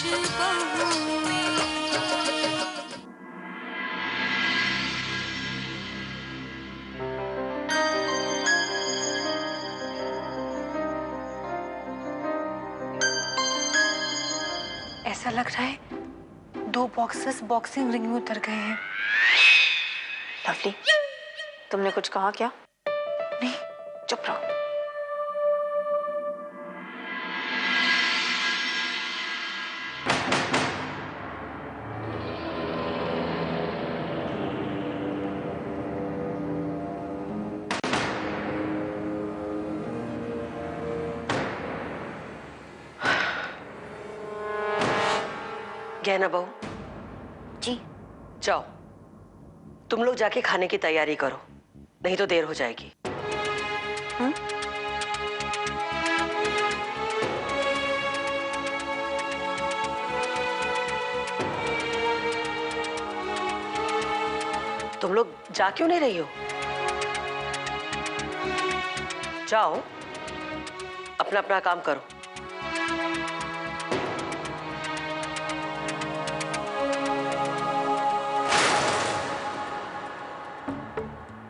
बहुएं। ऐसा लग रहा है 2 बॉक्सेस बॉक्सिंग रिंग में उतर गए हैं। लवली, तुमने कुछ कहा क्या? नहीं, चुप रहो। गहना बहू जी। जाओ, तुम लोग जाके खाने की तैयारी करो, नहीं तो देर हो जाएगी। तुम लोग जा क्यों नहीं रही हो? जाओ, अपना अपना काम करो।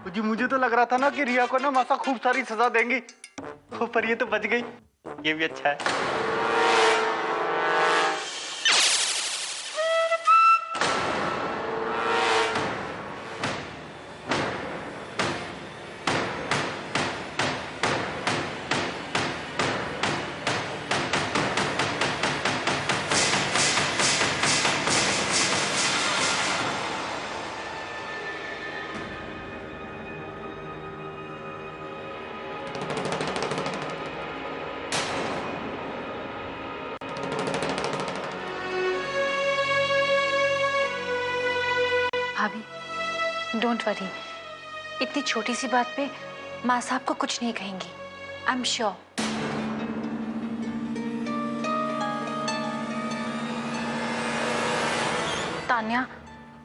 जी मुझे तो लग रहा था ना कि रिया को ना मासा खूब सारी सजा देंगी, पर ये तो बच गई। ये भी अच्छा है। भाभी, डोंट वरी, इतनी छोटी सी बात पे माँ साहब को कुछ नहीं कहेंगी। I am sure. तान्या,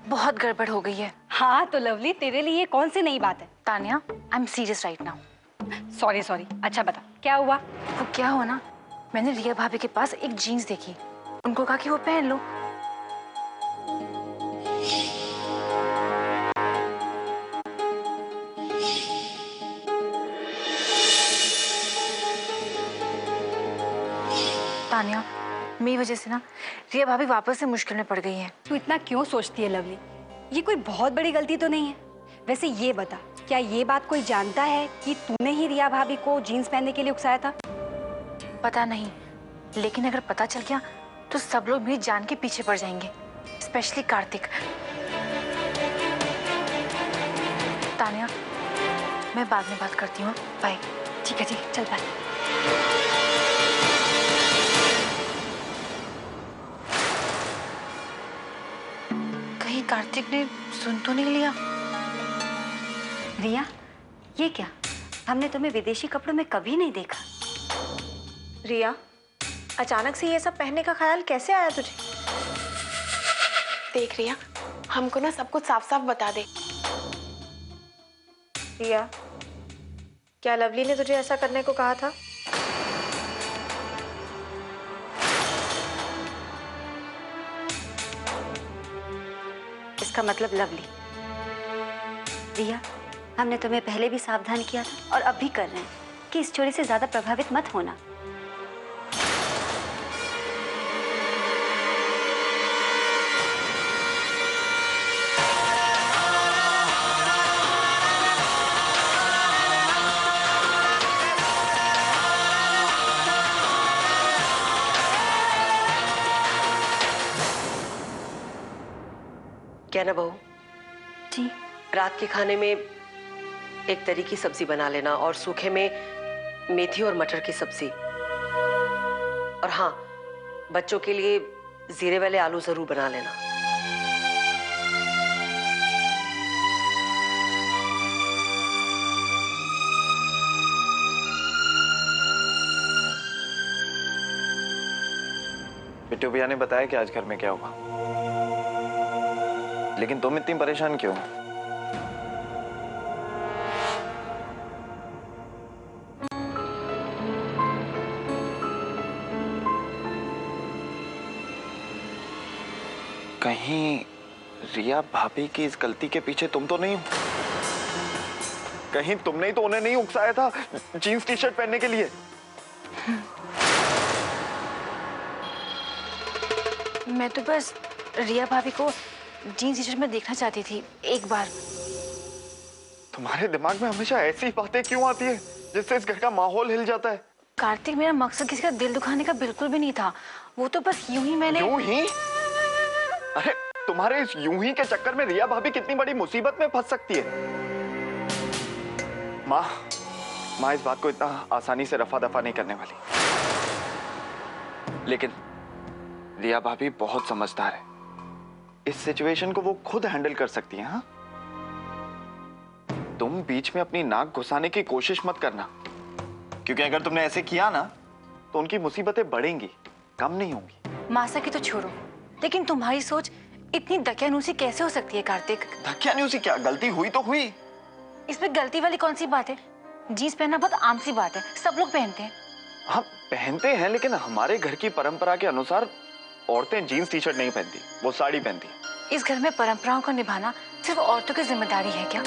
बहुत गड़बड़ हो गई है। हाँ तो लवली, तेरे लिए कौन सी नई बात है? Tanya, I am serious right now. Sorry sorry, अच्छा बता क्या हुआ? वो क्या हुआ ना, मैंने रिया भाभी के पास एक जीन्स देखी, उनको कहा कि वो पहन लो। तान्या, मेरी वजह से ना रिया भाभी वापस से मुश्किल में पड़ गई हैं। तू इतना क्यों सोचती है लवली? ये कोई बहुत बड़ी गलती तो नहीं है। वैसे ये बता, क्या ये बात कोई जानता है कि तूने ही रिया भाभी को जीन्स पहनने के लिए उकसाया था? पता नहीं, लेकिन अगर पता चल गया तो सब लोग मेरी जान के पीछे पड़ जाएंगे, स्पेशली कार्तिक। तान्या, मैं बाद में बात करती हूँ, बाय। ठीक है, चल बाय। कहीं कार्तिक ने सुन तो नहीं लिया? रिया, ये क्या? हमने तुम्हें विदेशी कपड़ों में कभी नहीं देखा। रिया, अचानक से ये सब पहनने का ख्याल कैसे आया तुझे? देख रिया, हमको ना सब कुछ साफ साफ बता दे। रिया, क्या लवली ने तुझे ऐसा करने को कहा था? इसका मतलब लवली। रिया, हमने तुम्हें पहले भी सावधान किया था और अब भी कर रहे हैं कि इस चोरी से ज्यादा प्रभावित मत होना। क्या ना बहू जी। रात के खाने में एक तरी की सब्जी बना लेना और सूखे में मेथी और मटर की सब्जी, और हाँ, बच्चों के लिए जीरे वाले आलू जरूर बना लेना। बिट्टू भैया ने बताया कि आज घर में क्या हुआ, लेकिन तुम इतनी परेशान क्यों? कहीं रिया भाभी की इस गलती के पीछे तुम तो नहीं हो? कहीं तुमने ही तो उन्हें नहीं उकसाया था जीन्स टी शर्ट पहनने के लिए? मैं तो बस रिया भाभी को जीन्स टी शर्ट में देखना चाहती थी एक बार। तुम्हारे दिमाग में हमेशा ऐसी बातें क्यों आती है जिससे इस घर का माहौल हिल जाता है? कार्तिक, मेरा मकसद किसी का दिल दुखाने का बिल्कुल भी नहीं था। वो तो बस यूं ही मैंने। यूं ही? अरे तुम्हारे इस यूं ही के चक्कर में रिया भाभी कितनी बड़ी मुसीबत में फंस सकती है। माँ इस बात को इतना आसानी से रफा दफा नहीं करने वाली। लेकिन रिया भाभी बहुत समझदार है। इस सिचुएशन को वो खुद हैंडल कर सकती है। हाँ, तुम बीच में अपनी नाक घुसाने की कोशिश मत करना, क्योंकि अगर तुमने ऐसे किया ना तो उनकी मुसीबतें बढ़ेंगी, कम नहीं होंगी। मासा की तो छोड़ो, लेकिन तुम्हारी सोच इतनी दकियानूसी कैसे हो सकती है कार्तिक? दकियानूसी क्या? गलती हुई तो हुई। इसमें गलती वाली कौन सी बात है? जीन्स पहनना बहुत आम सी बात है, सब लोग पहनते हैं। हाँ पहनते हैं, लेकिन हमारे घर की परंपरा के अनुसार औरतें जीन्स टी शर्ट नहीं पहनती, वो साड़ी पहनती है। इस घर में परंपराओं को निभाना सिर्फ औरतों की जिम्मेदारी है क्या?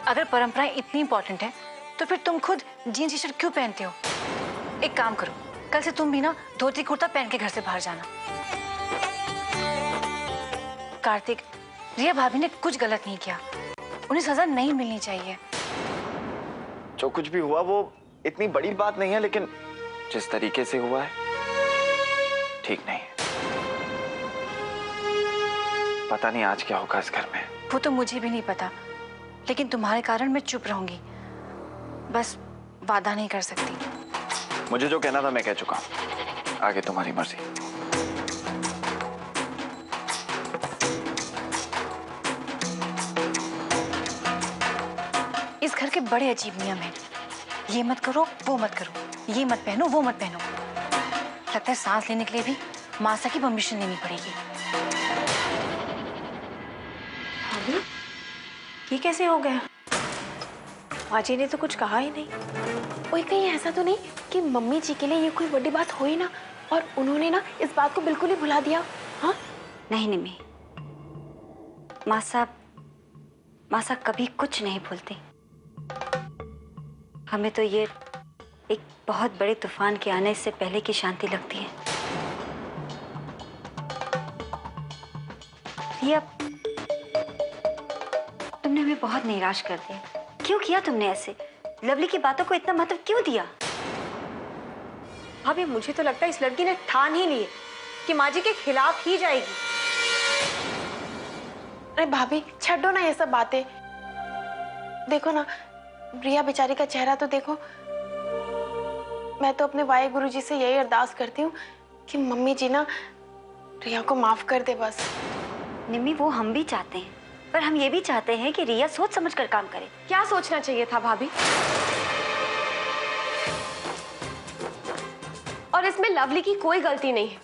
अगर परंपराएं इतनी इंपॉर्टेंट है तो फिर तुम खुद जीन्स टी शर्ट क्यों पहनते हो? एक काम करो, कल से तुम भी ना धोती कुर्ता पहन के घर से बाहर जाना। कार्तिक, रिया भाभी ने कुछ गलत नहीं किया, उन्हें सजा नहीं मिलनी चाहिए। जो कुछ भी हुआ वो इतनी बड़ी बात नहीं है, लेकिन जिस तरीके से हुआ है ठीक नहीं है। पता नहीं आज क्या होगा इस घर में। वो तो मुझे भी नहीं पता, लेकिन तुम्हारे कारण मैं चुप रहूंगी। बस वादा नहीं कर सकती। मुझे जो कहना था मैं कह चुका हूं, आगे तुम्हारी मर्जी। इस घर के बड़े अजीब नियम हैं। ये मत करो, वो मत करो, ये मत पहनो, वो मत पहनो। लगता है सांस लेने के लिए भी मासा की परमिशन लेनी पड़ेगी। भाभी, ये कैसे हो गया? माँ जी ने तो कुछ कहा ही नहीं। और कहीं ऐसा तो नहीं कि मम्मी जी के लिए ये कोई बड़ी बात हुई ना और उन्होंने ना इस बात को बिल्कुल ही भुला दिया? हाँ नहीं निम्मी, मासा कभी कुछ नहीं भूलती। हमें तो ये एक बहुत बड़े तूफान के आने से पहले की शांति लगती है। रिया, तुमने हमें बहुत निराश कर दिया। क्यों किया तुमने ऐसे? लवली की बातों को इतना महत्व क्यों दिया? भाभी, मुझे तो लगता है इस लड़की ने ठान ही ली है कि माँ जी के खिलाफ ही जाएगी। अरे भाभी, छड्डो ना ये सब बातें। देखो ना, रिया बेचारी का चेहरा तो देखो। मैं तो अपने वाहे गुरु जी से यही अरदास करती हूँ कि मम्मी जी ना रिया को माफ कर दे बस। निम्मी, वो हम भी चाहते हैं, पर हम ये भी चाहते हैं कि रिया सोच समझ कर काम करे। क्या सोचना चाहिए था भाभी? और इसमें लवली की कोई गलती नहीं है।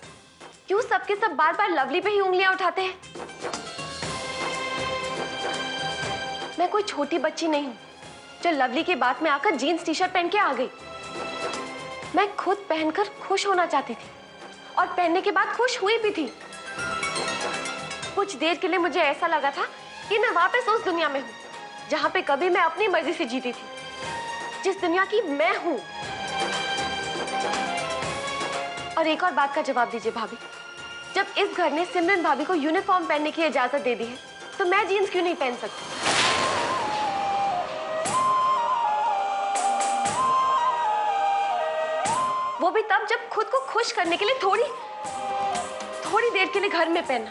क्यों सबके सब बार बार लवली पे ही उंगलियां उठाते हैं? मैं कोई छोटी बच्ची नहीं हूं जो लवली की बात में आकर जीन्स टी शर्ट पहन के आ गई। मैं खुद पहनकर खुश होना चाहती थी और पहनने के बाद खुश हुई भी थी। कुछ देर के लिए मुझे ऐसा लगा था कि मैं वापस उस दुनिया में हूं जहां पे कभी मैं अपनी मर्जी से जीती थी, जिस दुनिया की मैं हूं। और एक और बात का जवाब दीजिए भाभी, जब इस घर ने सिमरन भाभी को यूनिफॉर्म पहनने की इजाजत दे दी है तो मैं जीन्स क्यों नहीं पहन सकती? वो भी तब जब खुद को खुश करने के लिए थोड़ी देर के लिए घर में पहना।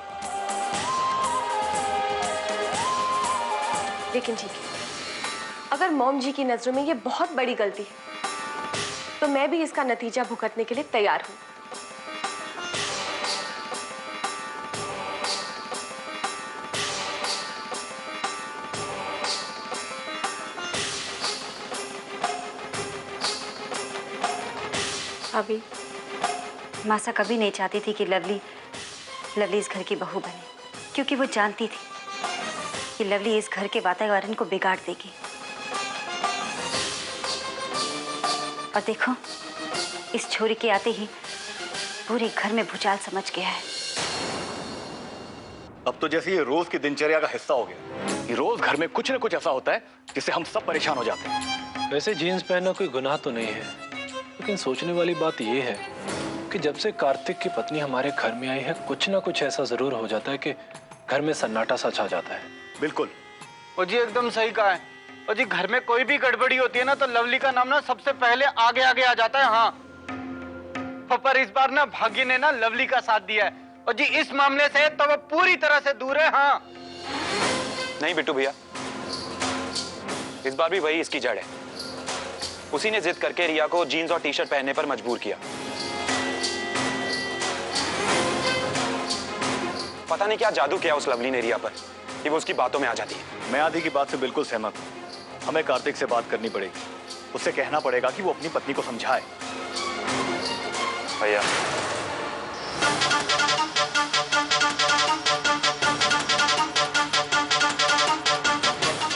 लेकिन ठीक है, अगर मॉम जी की नजरों में ये बहुत बड़ी गलती है तो मैं भी इसका नतीजा भुगतने के लिए तैयार हूं। अभी मासा कभी नहीं चाहती थी कि लवली इस घर की बहू बने, क्योंकि वो जानती थी कि लवली इस घर के वातावरण को बिगाड़ देगी। और देखो, इस छोरी के आते ही पूरे घर में भूचाल समझ गया है। अब तो जैसे ये रोज की दिनचर्या का हिस्सा हो गया कि रोज घर में कुछ न कुछ ऐसा होता है जिससे हम सब परेशान हो जाते हैं। वैसे जीन्स पहनना कोई गुनाह तो नहीं है, लेकिन सोचने वाली बात यह है कि जब से कार्तिक की पत्नी हमारे घर में आई है, कुछ ना कुछ ऐसा जरूर हो जाता है कि घर में सन्नाटा सा छा जाता है। बिल्कुल। और जी एकदम सही कहा है। और जी घर में कोई भी गड़बड़ी होती है ना तो लवली का नाम ना सबसे पहले आगे आगे आ जाता है। हाँ, पर इस बार ना भाग्य ने ना लवली का साथ दिया है और जी इस मामले से तो वो पूरी तरह से दूर है। हाँ नहीं बिट्टू भैया, इस बार भी वही इसकी जड़ है। उसी ने जिद करके रिया को जीन्स और टी शर्ट पहनने पर मजबूर किया। पता नहीं क्या जादू किया उस लवली ने रिया पर कि वो उसकी बातों में आ जाती है। मैं आदि की बात से बिल्कुल सहमत हूँ। हमें कार्तिक से बात करनी पड़ेगी, उससे कहना पड़ेगा कि वो अपनी पत्नी को समझाए। भैया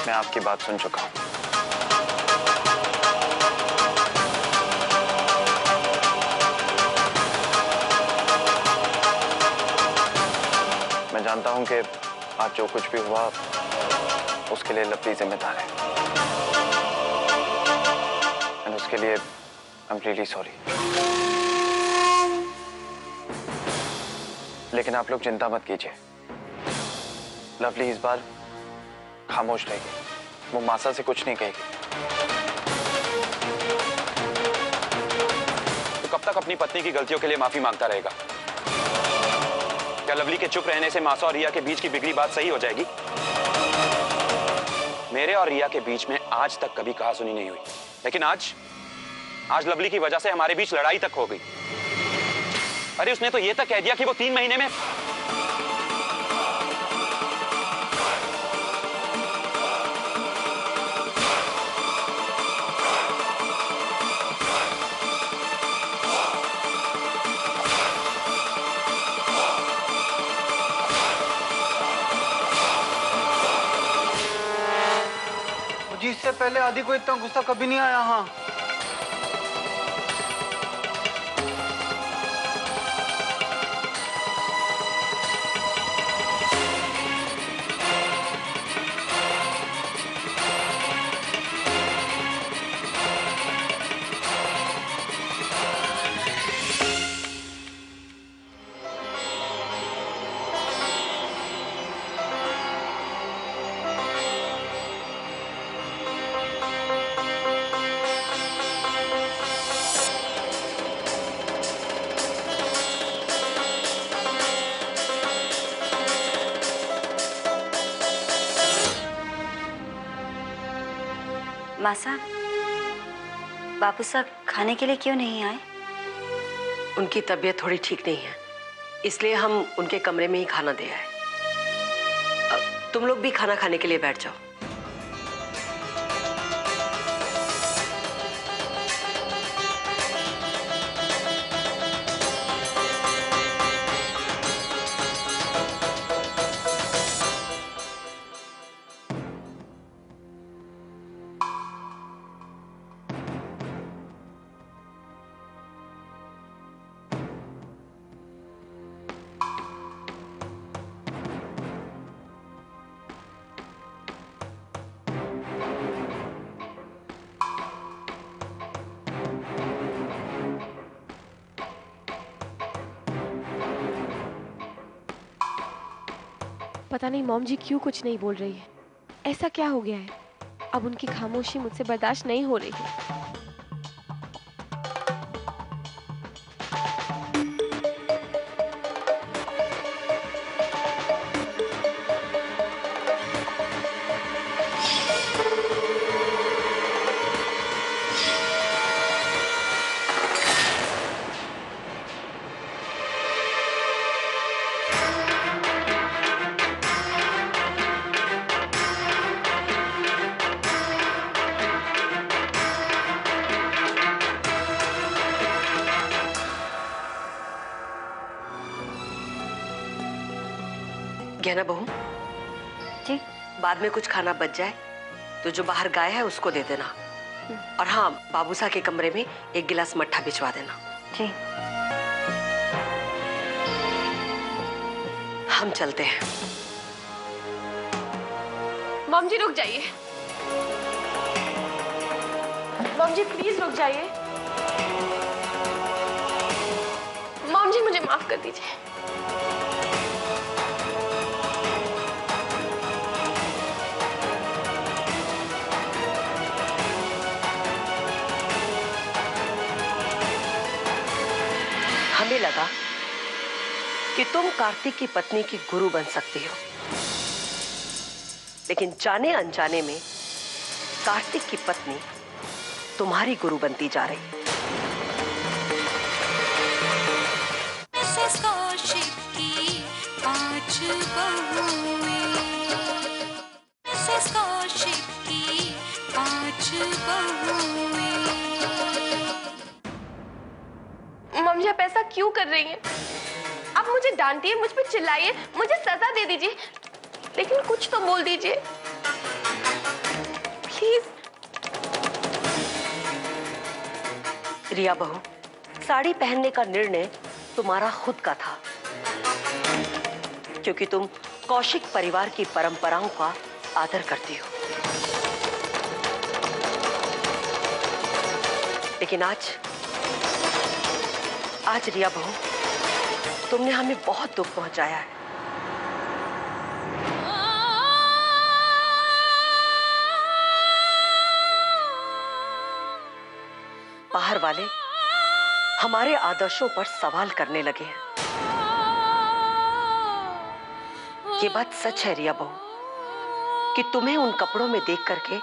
मैं आपकी बात सुन चुका हूं। मैं जानता हूं कि आज जो कुछ भी हुआ उसके लिए लवली जिम्मेदार है, और उसके लिए आई एम रियली सॉरी। लेकिन आप लोग चिंता मत कीजिए, लवली इस बार खामोश रहेगी, वो मासा से कुछ नहीं कहेगी। तो कब तक अपनी पत्नी की गलतियों के लिए माफी मांगता रहेगा? क्या लवली के चुप रहने से मासा और रिया के बीच की बिगड़ी बात सही हो जाएगी? मेरे और रिया के बीच में आज तक कभी कहा सुनी नहीं हुई, लेकिन आज लवली की वजह से हमारे बीच लड़ाई तक हो गई। अरे उसने तो ये तक कह दिया कि वो 3 महीने में जी इससे पहले आदि को इतना गुस्सा कभी नहीं आया। हाँ मासा, बापू साहब खाने के लिए क्यों नहीं आए? उनकी तबीयत थोड़ी ठीक नहीं है, इसलिए हम उनके कमरे में ही खाना दे आए। अब तुम लोग भी खाना खाने के लिए बैठ जाओ। पता नहीं मॉम जी क्यों कुछ नहीं बोल रही है। ऐसा क्या हो गया है? अब उनकी खामोशी मुझसे बर्दाश्त नहीं हो रही है। गहना बहू जी बाद में कुछ खाना बच जाए तो जो बाहर गाय है उसको दे देना। और हाँ, बाबूसा के कमरे में 1 गिलास मट्ठा भिजवा देना। जी हम चलते हैं। मॉम जी रुक जाइए, मॉम जी प्लीज रुक जाइए। मॉम जी मुझे माफ कर दीजिए। हमें लगा कि तुम कार्तिक की पत्नी की गुरु बन सकती हो, लेकिन जाने अनजाने में कार्तिक की पत्नी तुम्हारी गुरु बनती जा रही है। मम्मी आप ऐसा क्यों कर रही हैं? आप मुझे डांटिए, मुझ पे चिल्लाइए, मुझे सजा दे दीजिए, लेकिन कुछ तो बोल दीजिए प्लीज। रिया बहू, साड़ी पहनने का निर्णय तुम्हारा खुद का था, क्योंकि तुम कौशिक परिवार की परंपराओं का आदर करती हो। लेकिन आज रिया बहू, तुमने हमें बहुत दुख पहुंचाया है। बाहर वाले हमारे आदर्शों पर सवाल करने लगे हैं। ये बात सच है रिया बहू कि तुम्हें उन कपड़ों में देख करके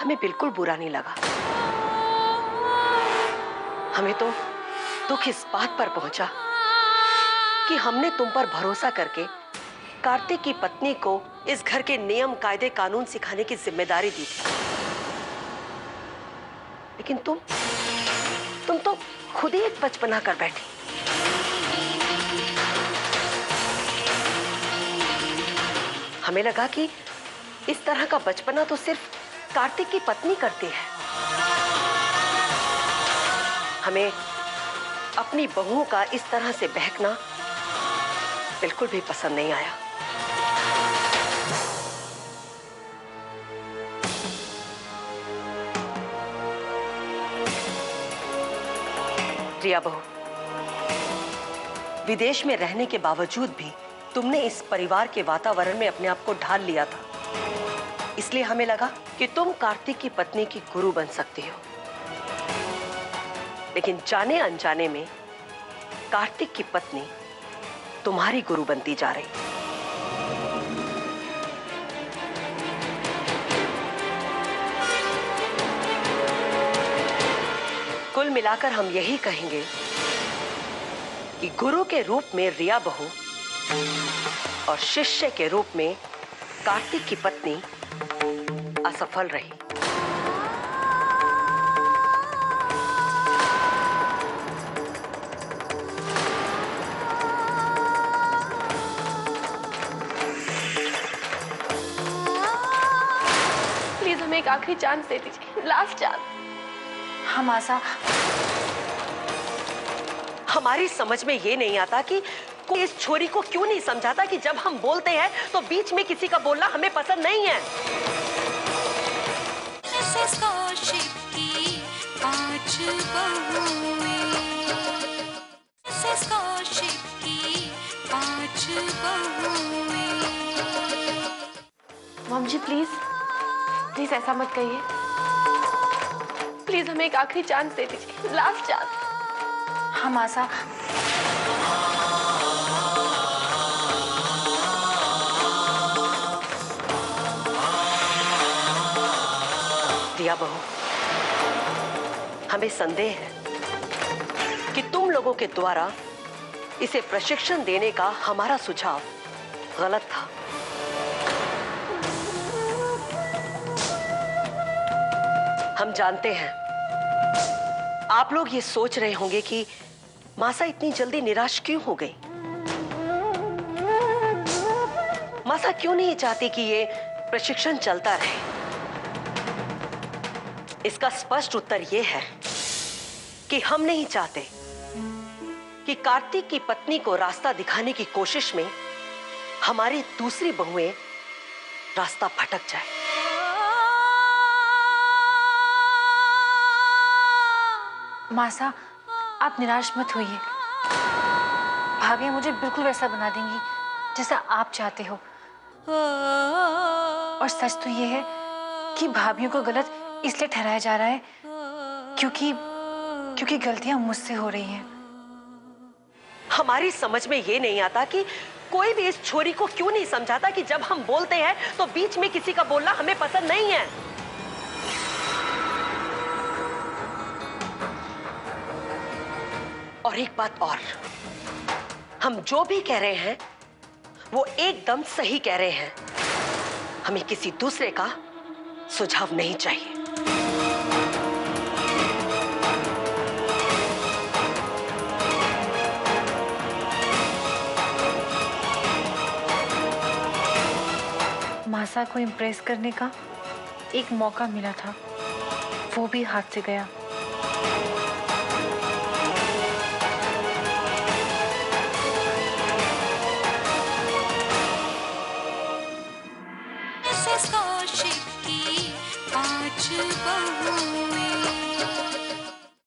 हमें बिल्कुल बुरा नहीं लगा। हमें तो दुख इस बात पर पहुंचा कि हमने तुम पर भरोसा करके कार्तिक की पत्नी को इस घर के नियम कायदे कानून सिखाने की जिम्मेदारी दी थी, लेकिन तुम तो खुद ही एक बचपना कर बैठी। हमें लगा कि इस तरह का बचपना तो सिर्फ कार्तिक की पत्नी करती है। हमें अपनी बहुओं का इस तरह से बहकना बिल्कुल भी पसंद नहीं आया। रिया बहू, विदेश में रहने के बावजूद भी तुमने इस परिवार के वातावरण में अपने आप को ढाल लिया था, इसलिए हमें लगा कि तुम कार्तिक की पत्नी की गुरु बन सकती हो। लेकिन जाने अनजाने में कार्तिक की पत्नी तुम्हारी गुरु बनती जा रही। कुल मिलाकर हम यही कहेंगे कि गुरु के रूप में रिया बहू और शिष्य के रूप में कार्तिक की पत्नी असफल रही। प्लीज हमें एक आखिरी चांस दे दीजिए, लास्ट चांस। हम आशा, हमारी समझ में ये नहीं आता कि कोई इस छोरी को क्यों नहीं समझाता कि जब हम बोलते हैं तो बीच में किसी का बोलना हमें पसंद नहीं है। मॉम जी प्लीज प्लीज ऐसा मत कहिए, प्लीज हमें एक आखिरी चांस दे दीजिए, लास्ट चांस। हम आशा, रिया बहू, हमें संदेह है कि तुम लोगों के द्वारा इसे प्रशिक्षण देने का हमारा सुझाव गलत था। हम जानते हैं आप लोग ये सोच रहे होंगे कि मासा इतनी जल्दी निराश क्यों हो गई। मासा क्यों नहीं चाहती कि ये प्रशिक्षण चलता रहे। इसका स्पष्ट उत्तर ये है कि हम नहीं चाहते कि कार्तिक की पत्नी को रास्ता दिखाने की कोशिश में हमारी दूसरी बहुएं रास्ता भटक जाए। मासा, आप निराश मत होइए। भाभी मुझे बिल्कुल वैसा बना देंगी जैसा आप चाहते हो। और सच तो ये है कि भाभीयों को गलत इसलिए ठहराया जा रहा है क्योंकि गलतियां मुझसे हो रही हैं। हमारी समझ में ये नहीं आता कि कोई भी इस छोरी को क्यों नहीं समझाता कि जब हम बोलते हैं तो बीच में किसी का बोलना हमें पसंद नहीं है। और एक बात और, हम जो भी कह रहे हैं वो एकदम सही कह रहे हैं। हमें किसी दूसरे का सुझाव नहीं चाहिए। मासा को इम्प्रेस करने का एक मौका मिला था, वो भी हाथ से गया। कौशिक की 5 बहुएं